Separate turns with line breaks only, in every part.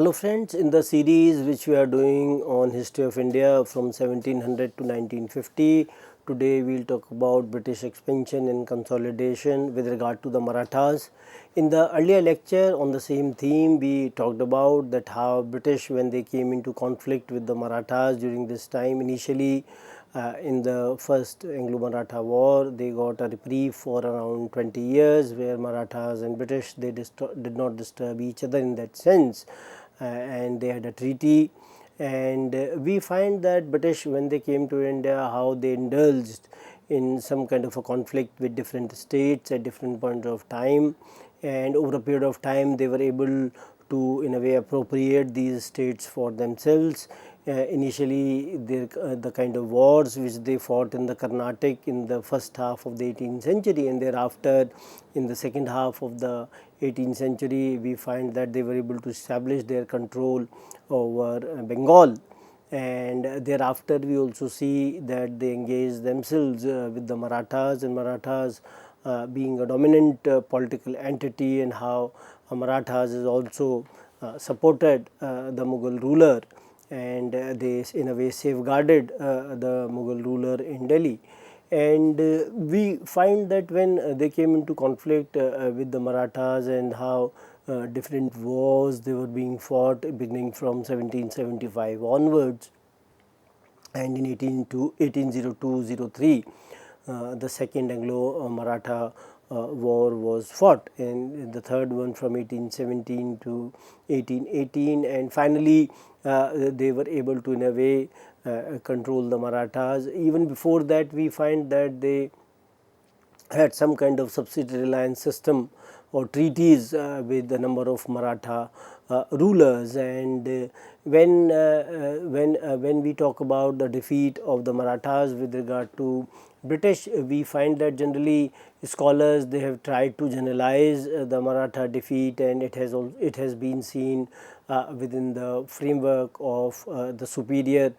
Hello friends, in the series which we are doing on history of India from 1700 to 1950, today we will talk about British expansion and consolidation with regard to the Marathas. In the earlier lecture on the same theme, we talked about that how British, when they came into conflict with the Marathas during this time, initially in the first Anglo-Maratha war, they got a reprieve for around 20 years, where Marathas and British did not disturb each other in that sense, and they had a treaty. And we find that British, when they came to India, how they indulged in some kind of a conflict with different states at different points of time, and over a period of time they were able to in a way appropriate these states for themselves. Initially the kind of wars which they fought in the Carnatic in the first half of the 18th century, and thereafter in the second half of the 18th century we find that they were able to establish their control over Bengal. And thereafter we also see that they engage themselves with the Marathas, and Marathas being a dominant political entity, and how Marathas is also supported the Mughal ruler, and they in a way safeguarded the Mughal ruler in Delhi. And we find that when they came into conflict with the Marathas, and how different wars they were being fought beginning from 1775 onwards, and in 1802-03 the second Anglo-Maratha war was fought, and the third one from 1817 to 1818, and finally they were able to in a way control the Marathas. Even before that we find that they had some kind of subsidiary alliance system or treaties with a number of Maratha rulers. And when we talk about the defeat of the Marathas with regard to British, we find that generally scholars, they have tried to generalize the Maratha defeat, and it has been seen within the framework of the superior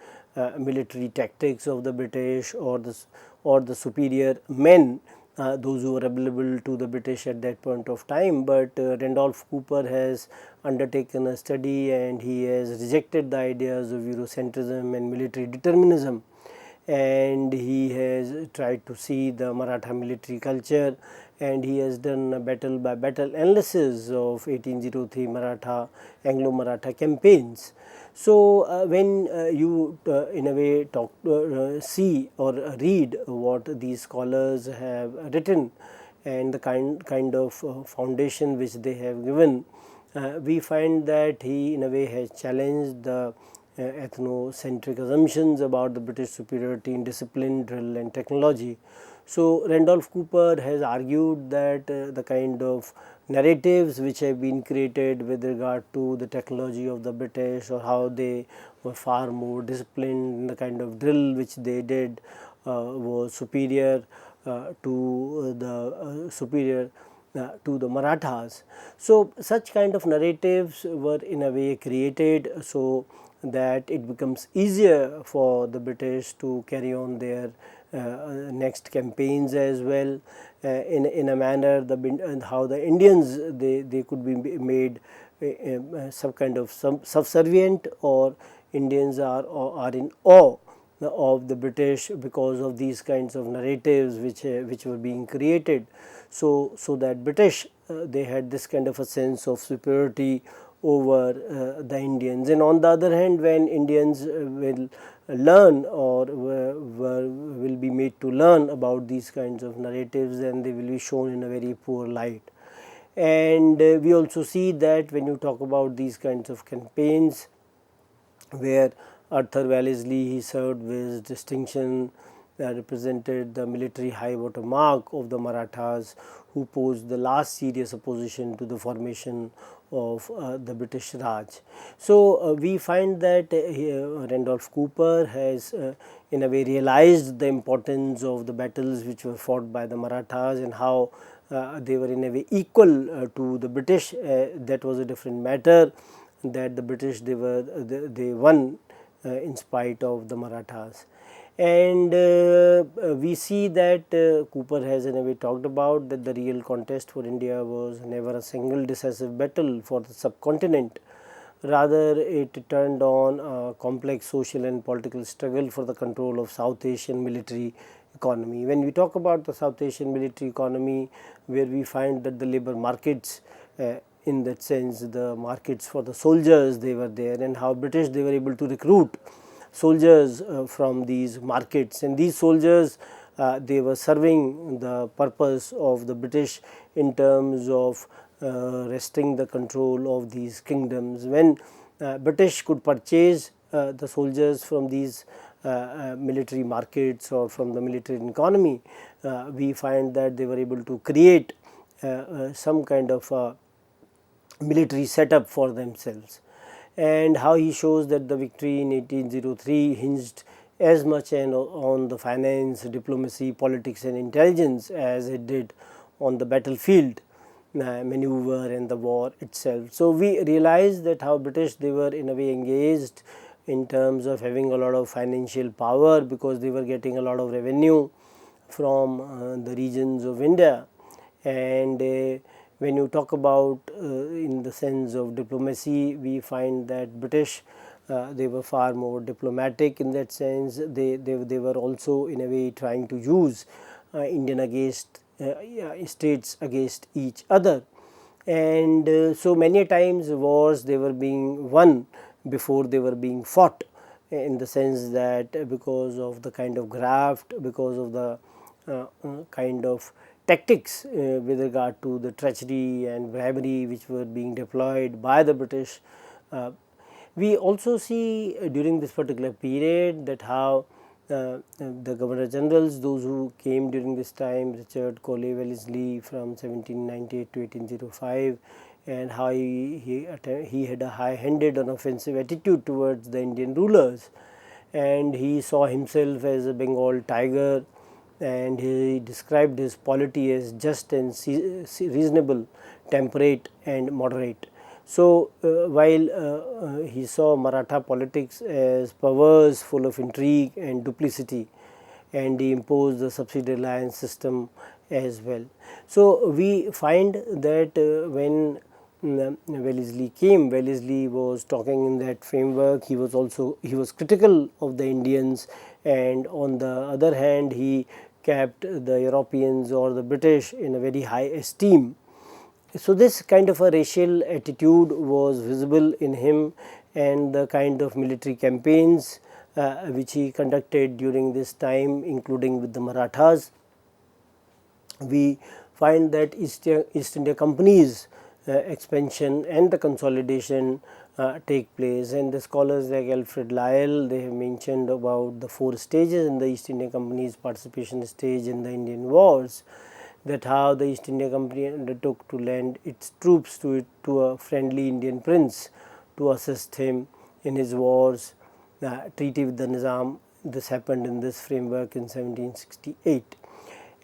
military tactics of the British, or the superior men, those who were available to the British at that point of time. But Randolph Cooper has undertaken a study, and he has rejected the ideas of Eurocentrism and military determinism, and he has tried to see the Maratha military culture, and he has done a battle by battle analysis of 1803 Maratha Anglo-Maratha campaigns. So when you in a way see or read what these scholars have written, and the kind of foundation which they have given, we find that he in a way has challenged the ethnocentric assumptions about the British superiority in discipline, drill and technology. So Randolph Cooper has argued that the kind of narratives which have been created with regard to the technology of the British, or how they were far more disciplined, the kind of drill which they did was superior to the Marathas. So such kind of narratives were in a way created so that it becomes easier for the British to carry on their next campaigns as well, in a manner how the Indians they could be made some kind of subservient, or Indians are in awe of the British because of these kinds of narratives which were being created. So that British they had this kind of a sense of superiority over the Indians. And on the other hand, when Indians will learn, or will be made to learn about these kinds of narratives, then they will be shown in a very poor light. And we also see that when you talk about these kinds of campaigns, where Arthur Wellesley, he served with distinction, represented the military high water mark of the Marathas, who posed the last serious opposition to the formation of the British Raj. So we find that Randolph Cooper has in a way realized the importance of the battles which were fought by the Marathas, and how they were in a way equal to the British. That was a different matter, that the British they won in spite of the Marathas. And we see that Cooper has in a way talked about that the real contest for India was never a single decisive battle for the subcontinent, rather it turned on a complex social and political struggle for the control of South Asian military economy. When we talk about the South Asian military economy, where we find that the labor markets, in that sense the markets for the soldiers, they were there, and how British, they were able to recruit soldiers from these markets, and these soldiers, they were serving the purpose of the British in terms of wresting the control of these kingdoms. When British could purchase the soldiers from these military markets or from the military economy, we find that they were able to create some kind of military setup for themselves. And how he shows that the victory in 1803 hinged as much on the finance, diplomacy, politics and intelligence as it did on the battlefield maneuver and the war itself. So, we realize that how British, they were in a way engaged in terms of having a lot of financial power, because they were getting a lot of revenue from the regions of India. And when you talk about in the sense of diplomacy, we find that British, they were far more diplomatic in that sense. They were also in a way trying to use Indian against states against each other, and so many times wars, they were being won before they were being fought, in the sense that because of the kind of graft, because of the kind of tactics with regard to the treachery and bribery which were being deployed by the British. We also see during this particular period that how the Governor Generals, those who came during this time, Richard Coley Wellesley from 1798 to 1805, and how he had a high-handed and offensive attitude towards the Indian rulers, and he saw himself as a Bengal tiger, and he described his polity as just and reasonable, temperate and moderate. So, while he saw Maratha politics as perverse, full of intrigue and duplicity, and he imposed the subsidiary alliance system as well. So, we find that when Wellesley came, Wellesley was talking in that framework. He was critical of the Indians, and on the other hand he kept the Europeans or the British in a very high esteem. So, this kind of a racial attitude was visible in him, and the kind of military campaigns which he conducted during this time, including with the Marathas. We find that East India Company's expansion and the consolidation take place, and the scholars like Alfred Lyell, they have mentioned about the 4 stages in the East India Company's participation stage in the Indian wars, that how the East India Company undertook to lend its troops to a friendly Indian prince to assist him in his wars. Treaty with the Nizam, this happened in this framework in 1768.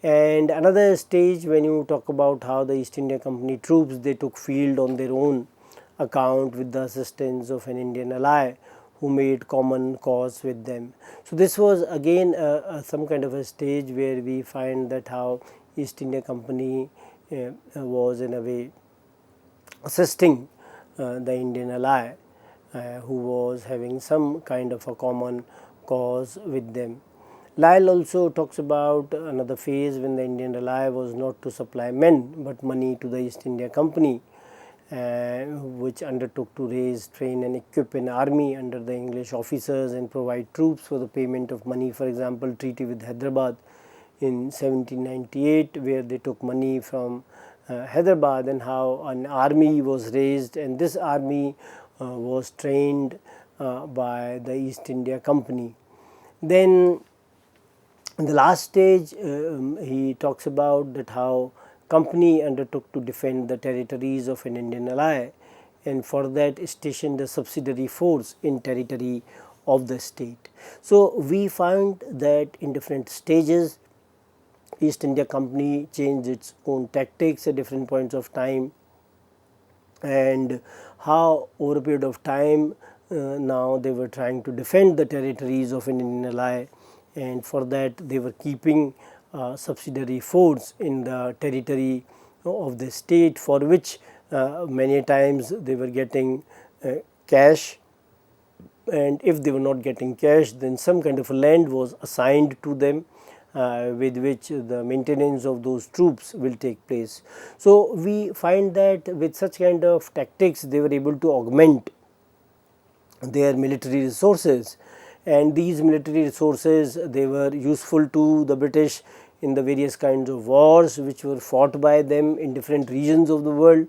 And another stage, when you talk about how the East India Company troops, they took field on their own account with the assistance of an Indian ally who made common cause with them. So, this was again some kind of a stage where we find that how East India Company was in a way assisting the Indian ally who was having some kind of a common cause with them. Lyell also talks about another phase when the Indian ally was not to supply men but money to the East India Company, which undertook to raise, train and equip an army under the English officers and provide troops for the payment of money. For example, treaty with Hyderabad in 1798, where they took money from Hyderabad, and how an army was raised, and this army was trained by the East India Company. Then in the last stage, he talks about that how company undertook to defend the territories of an Indian ally, and for that stationed a subsidiary force in territory of the state. So, we find that in different stages East India Company changed its own tactics at different points of time, and how over a period of time now they were trying to defend the territories of an Indian ally, and for that they were keeping subsidiary force in the territory of the state, for which many times they were getting cash, and if they were not getting cash, then some kind of a land was assigned to them, with which the maintenance of those troops will take place. So, we find that with such kind of tactics they were able to augment their military resources, and these military resources, they were useful to the British in the various kinds of wars which were fought by them in different regions of the world,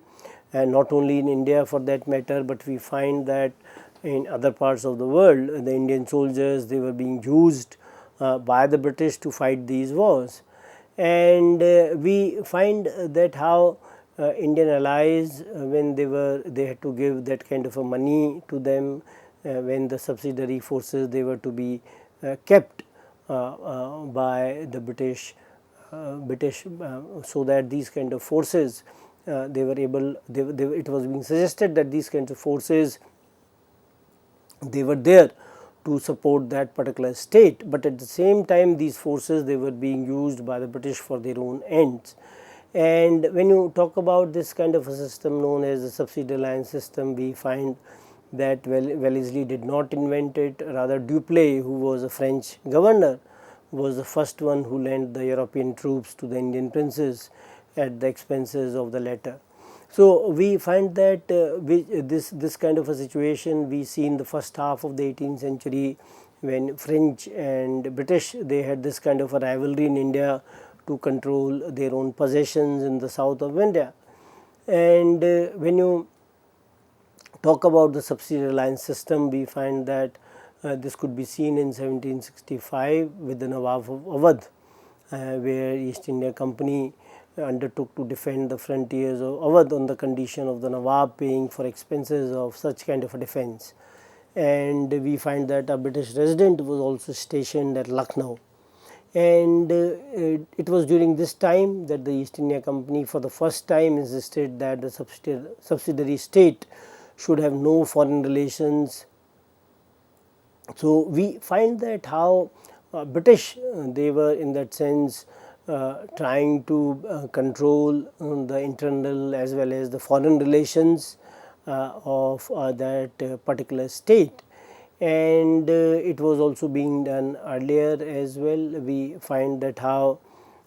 and not only in India for that matter, but we find that in other parts of the world the Indian soldiers, they were being used by the British to fight these wars. And we find that how Indian allies, when they had to give that kind of a money to them, when the subsidiary forces, they were to be kept by the British, so that these kind of forces, they were able, it was being suggested that these kinds of forces, they were there to support that particular state, but at the same time these forces, they were being used by the British for their own ends. And when you talk about this kind of a system known as the subsidiary alliance system, we find that Wellesley did not invent it, rather Dupleix, who was a French governor, was the first one who lent the European troops to the Indian princes at the expenses of the latter. So, we find that this kind of a situation we see in the first half of the 18th century, when French and British, they had this kind of a rivalry in India to control their own possessions in the south of India. And when you talk about the subsidiary alliance system, we find that this could be seen in 1765 with the Nawab of Awadh, where East India Company undertook to defend the frontiers of Awadh on the condition of the Nawab paying for expenses of such kind of a defense. And we find that a British resident was also stationed at Lucknow. And it was during this time that the East India Company for the first time insisted that the subsidiary state should have no foreign relations. So, we find that how British, they were in that sense trying to control the internal as well as the foreign relations of that particular state, and it was also being done earlier as well. We find that how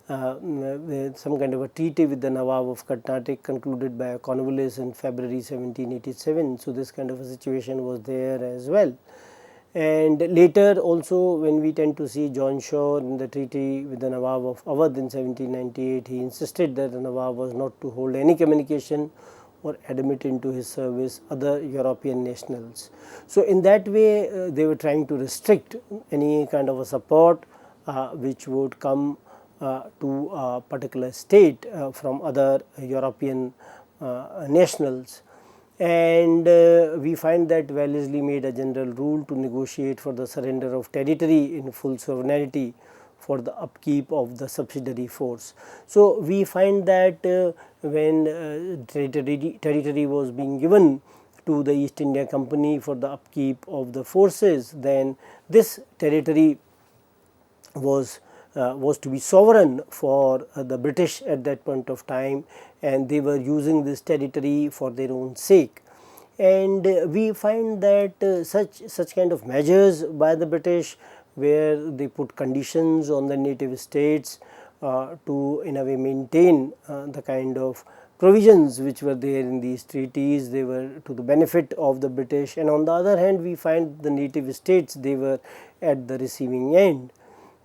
some kind of a treaty with the Nawab of Karnataka concluded by Cornwallis in February 1787. So, this kind of a situation was there as well. And later also, when we tend to see John Shore in the treaty with the Nawab of Awadh in 1798, he insisted that the Nawab was not to hold any communication or admit into his service other European nationals. So, in that way they were trying to restrict any kind of a support which would come to a particular state from other European nationals. And we find that Wellesley made a general rule to negotiate for the surrender of territory in full sovereignty for the upkeep of the subsidiary force. So, we find that when territory was being given to the East India Company for the upkeep of the forces, then this territory was to be sovereign for the British at that point of time, and they were using this territory for their own sake. And we find that such kind of measures by the British, where they put conditions on the native states to in a way maintain the kind of provisions which were there in these treaties, they were to the benefit of the British, and on the other hand we find the native states, they were at the receiving end.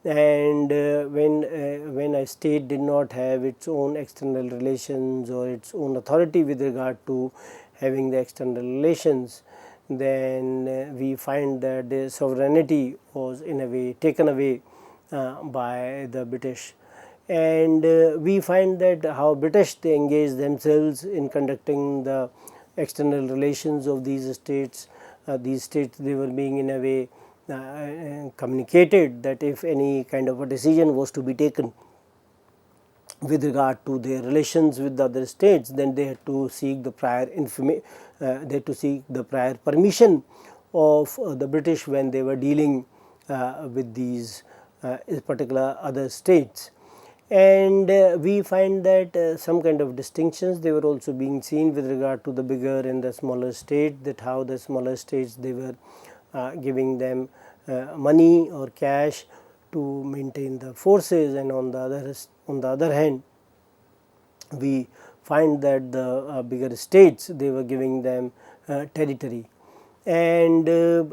And when a state did not have its own external relations or its own authority with regard to having the external relations, then we find that the sovereignty was in a way taken away by the British. And we find that how British, they engage themselves in conducting the external relations of these states. These states, they were being in a way communicated that if any kind of a decision was to be taken with regard to their relations with the other states, then they had to seek the prior permission of the British when they were dealing with these particular other states. And we find that some kind of distinctions they were also being seen with regard to the bigger and the smaller state, that how the smaller states they were giving them money or cash to maintain the forces, and on the other hand we find that the bigger states they were giving them territory. And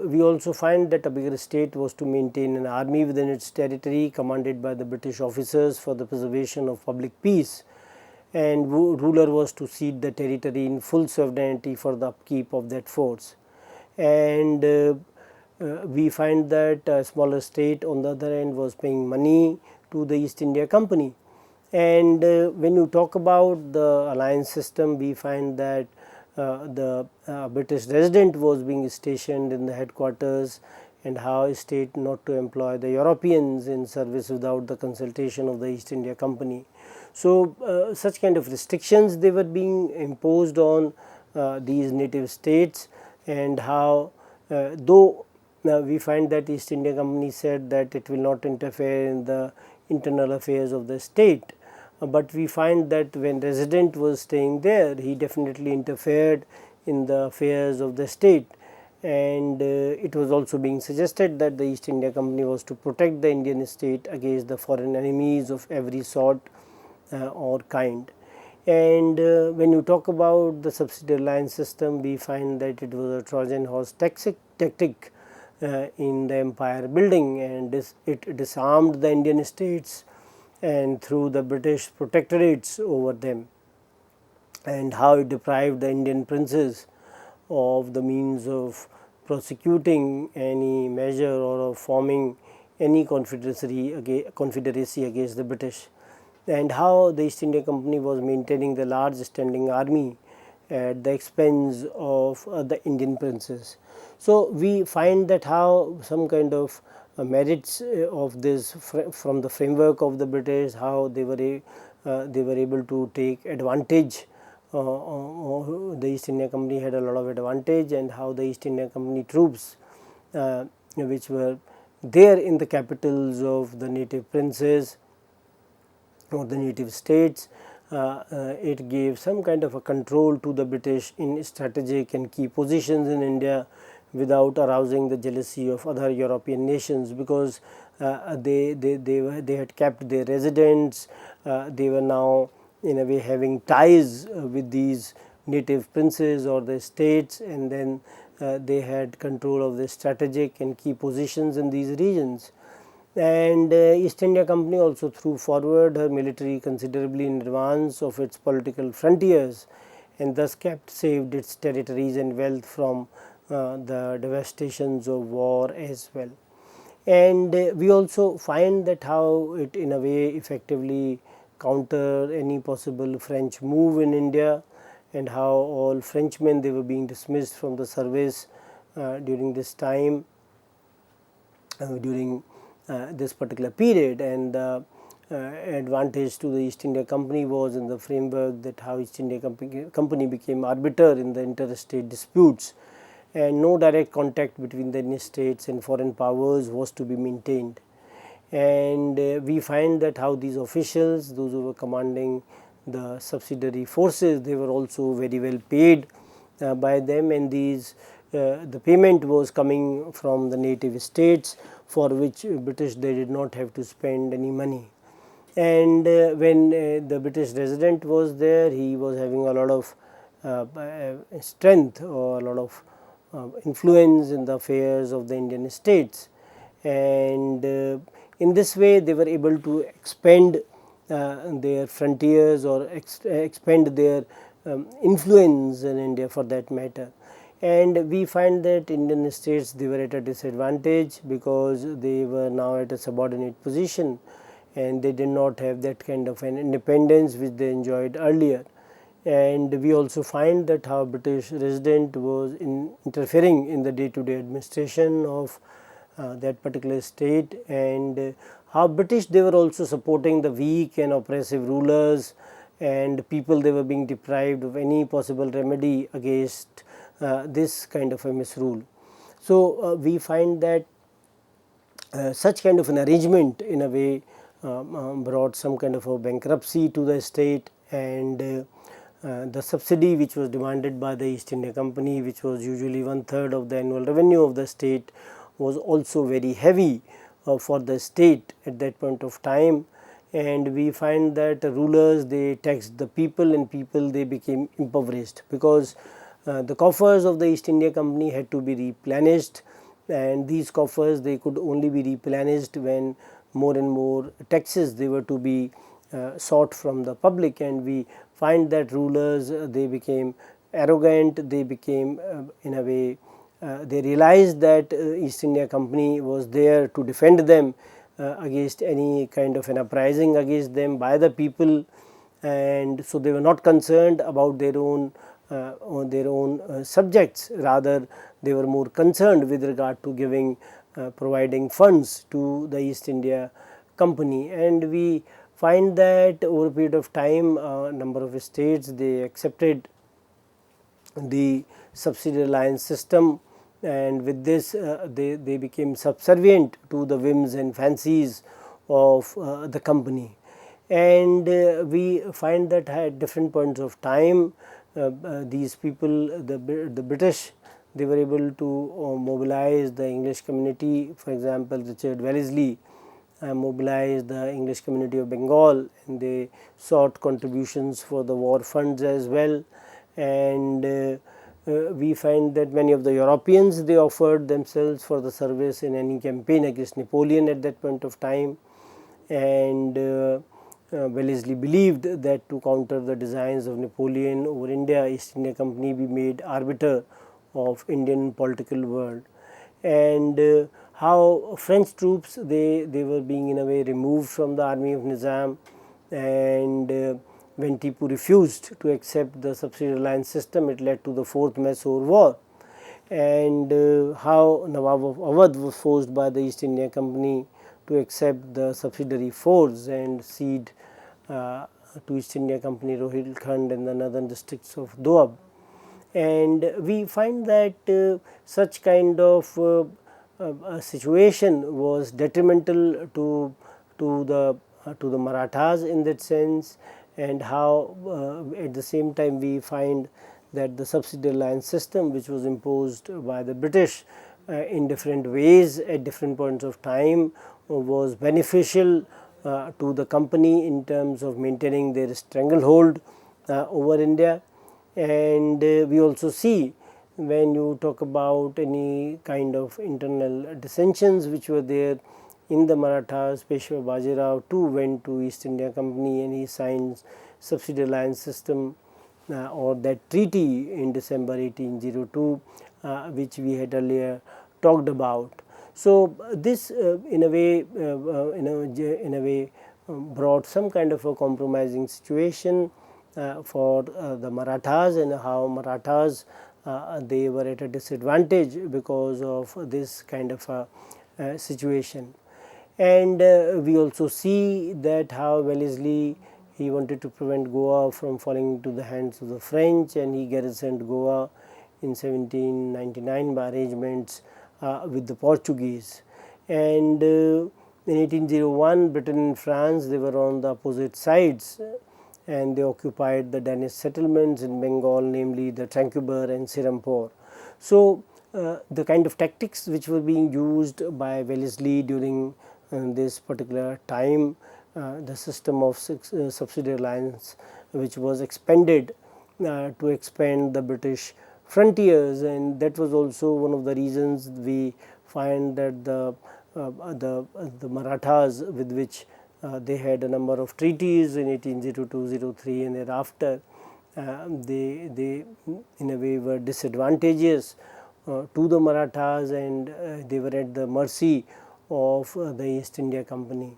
we also find that a bigger state was to maintain an army within its territory commanded by the British officers for the preservation of public peace, and ruler was to cede the territory in full sovereignty for the upkeep of that force. And we find that a smaller state on the other end was paying money to the East India Company. And when you talk about the alliance system, we find that the British resident was being stationed in the headquarters, and how a state not to employ the Europeans in service without the consultation of the East India Company. So such kind of restrictions they were being imposed on these native states, and how though we find that East India Company said that it will not interfere in the internal affairs of the state, but we find that when resident was staying there, he definitely interfered in the affairs of the state. And it was also being suggested that the East India Company was to protect the Indian state against the foreign enemies of every sort or kind. And when you talk about the subsidiary alliance system, we find that it was a Trojan horse tactic in the empire building, and it disarmed the Indian states and through the British protectorates over them, and how it deprived the Indian princes of the means of prosecuting any measure or of forming any confederacy against the British, and how the East India Company was maintaining the large standing army at the expense of the Indian princes. So we find that how some kind of merits of this from the framework of the British, how they were able to take advantage. The East India Company had a lot of advantage, and how the East India Company troops which were there in the capitals of the native princes or the native states, it gave some kind of a control to the British in strategic and key positions in India without arousing the jealousy of other European nations, because they had kept their residents, they were now in a way having ties with these native princes or the states, and then they had control of the strategic and key positions in these regions. And East India Company also threw forward her military considerably in advance of its political frontiers, and thus saved its territories and wealth from the devastations of war as well. And we also find that how it in a way effectively counter any possible French move in India, and how all Frenchmen they were being dismissed from the service during this time, during this particular period. And the advantage to the East India Company was in the framework that how East India Company became arbiter in the interstate disputes, and no direct contact between the Indian states and foreign powers was to be maintained. And we find that how these officials, those who were commanding the subsidiary forces, they were also very well paid by them, and these the payment was coming from the native states, for which British they did not have to spend any money. And when the British resident was there, he was having a lot of strength or a lot of influence in the affairs of the Indian states, and in this way they were able to expand their frontiers or expand their influence in India for that matter. And we find that Indian states they were at a disadvantage, because they were now at a subordinate position, and they did not have that kind of an independence which they enjoyed earlier. And we also find that how British resident was interfering in the day-to-day administration of that particular state, and how British they were also supporting the weak and oppressive rulers, and people they were being deprived of any possible remedy against this kind of a misrule. So we find that such kind of an arrangement in a way brought some kind of a bankruptcy to the state, and the subsidy which was demanded by the East India Company, which was usually 1/3 of the annual revenue of the state, was also very heavy for the state at that point of time. And we find that rulers, they taxed the people, and people, they became impoverished, because the coffers of the East India Company had to be replenished, and these coffers, they could only be replenished when more and more taxes, they were to be sought from the public. And we find that rulers, they became arrogant, they became in a way, they realized that East India Company was there to defend them against any kind of an uprising against them by the people, and so they were not concerned about their own subjects. Rather, they were more concerned with regard to providing funds to the East India Company. And we find that over a period of time, a number of states, they accepted the subsidiary alliance system, and with this they became subservient to the whims and fancies of the company. And we find that at different points of time, these people, the British, they were able to mobilize the English community. For example, Richard Wellesley mobilized the English community of Bengal, and they sought contributions for the war funds as well. And we find that many of the Europeans, they offered themselves for the service in any campaign against Napoleon at that point of time. And Wellesley believed that to counter the designs of Napoleon over India, East India Company be made arbiter of Indian political world. And how French troops, they were being in a way removed from the army of Nizam, and when Tipu refused to accept the subsidiary alliance system, it led to the Fourth Mysore War. And how Nawab of Awadh was forced by the East India Company to accept the subsidiary force and cede to East India Company Rohilkhand and the northern districts of Doab. And we find that such kind of situation was detrimental to the Marathas in that sense, and how at the same time we find that the subsidiary alliance system, which was imposed by the British in different ways at different points of time, was beneficial to the company in terms of maintaining their stranglehold over India. And we also see, when you talk about any kind of internal dissensions which were there in the Marathas, Peshwa Bajirao too went to East India Company, and he signed subsidiary alliance system or that treaty in December 1802, which we had earlier talked about. So this in a way brought some kind of a compromising situation for the Marathas, and how Marathas they were at a disadvantage because of this kind of a situation. And we also see that how Wellesley, he wanted to prevent Goa from falling into the hands of the French, and he garrisoned Goa in 1799 by arrangements with the Portuguese. And in 1801, Britain and France, they were on the opposite sides, and they occupied the Danish settlements in Bengal, namely the Tranquebar and Serampore. So the kind of tactics which were being used by Wellesley during this particular time, the system of subsidiary alliance, which was expanded to expand the British frontiers, and that was also one of the reasons we find that the Marathas, with which they had a number of treaties in 1802-03 and thereafter, they in a way were disadvantageous to the Marathas, and they were at the mercy of the East India Company.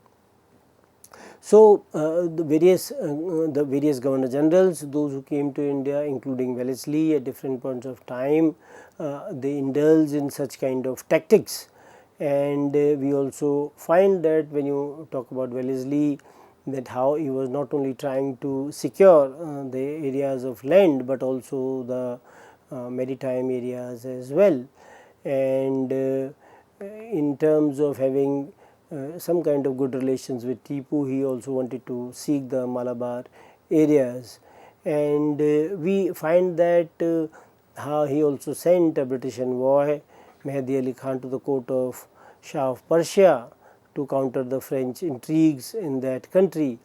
So the various governor generals, those who came to India, including Wellesley, at different points of time, they indulged in such kind of tactics. And we also find that when you talk about Wellesley, that how he was not only trying to secure the areas of land, but also the maritime areas as well. And in terms of having some kind of good relations with Tipu. He also wanted to seek the Malabar areas, and we find that how he also sent a British envoy Mehdi Ali Khan to the court of Shah of Persia to counter the French intrigues in that country,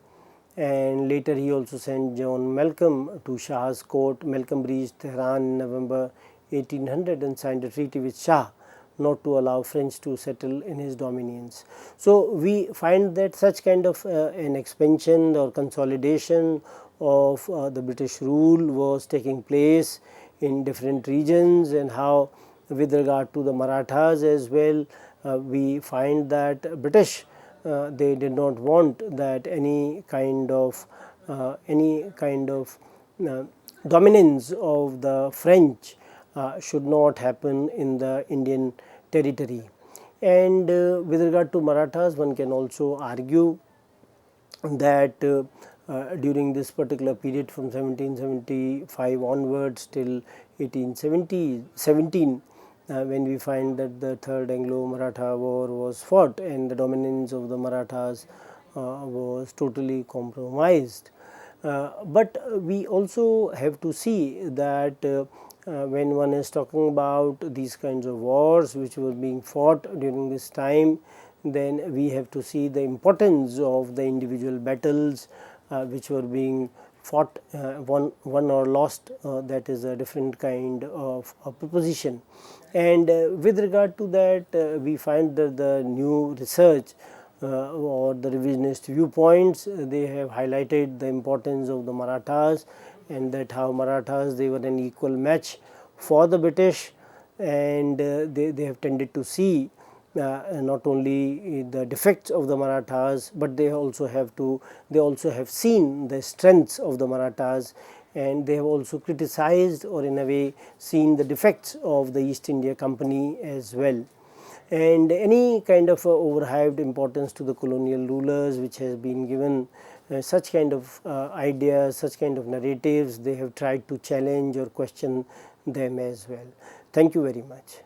and later he also sent John Malcolm to Shah's court. Malcolm reached Tehran in November 1800 and signed a treaty with Shah not to allow French to settle in his dominions. So, we find that such kind of an expansion or consolidation of the British rule was taking place in different regions, and how with regard to the Marathas as well, we find that British they did not want that any kind of dominance of the French should not happen in the Indian territory. And with regard to Marathas, one can also argue that during this particular period from 1775 onwards till 1817, when we find that the third Anglo-Maratha war was fought and the dominance of the Marathas was totally compromised. But we also have to see that when one is talking about these kinds of wars which were being fought during this time, then we have to see the importance of the individual battles which were being fought, won or lost. That is a different kind of a proposition. And with regard to that, we find that the new research or the revisionist viewpoints, they have highlighted the importance of the Marathas, and that how Marathas, they were an equal match for the British, and they have tended to see not only the defects of the Marathas, but they also have seen the strengths of the Marathas, and they have also criticized or in a way seen the defects of the East India Company as well. And any kind of overhyped importance to the colonial rulers which has been given, such kind of ideas, such kind of narratives, they have tried to challenge or question them as well. Thank you very much.